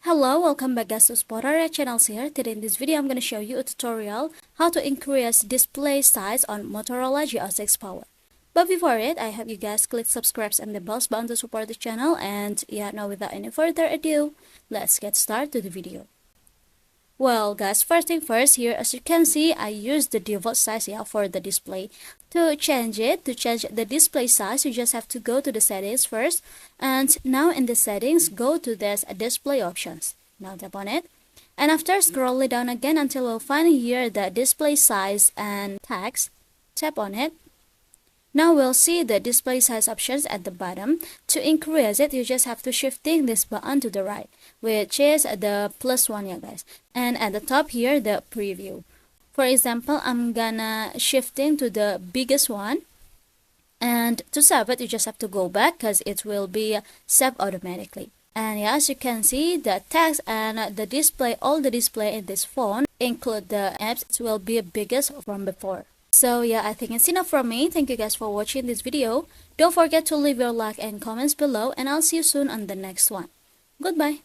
Hello, welcome back guys to Spotter channels here. Today in this video I'm going to show you a tutorial how to increase display size on Motorola G06 Power. But before it, I hope you guys click subscribe and the bell button to support the channel, and yeah, now without any further ado, let's get started to the video. Well guys, first thing first, here as you can see, I use the default size for the display. To change the display size, you just have to go to the settings first, and now in the settings, go to this display options. Now tap on it, and after scroll it down again until we'll find here the display size and text, tap on it. Now we'll see the display size options at the bottom. To increase it, you just have to shifting this button to the right, which is the plus one, yeah guys. And at the top here, the preview. For example, I'm gonna shifting to the biggest one. And to save it, you just have to go back because it will be saved automatically. And yeah, as you can see, the text and the display, all the display in this phone, include the apps, it will be biggest from before. So yeah, I think it's enough from me. Thank you guys for watching this video. Don't forget to leave your like and comments below, and I'll see you soon on the next one. Goodbye.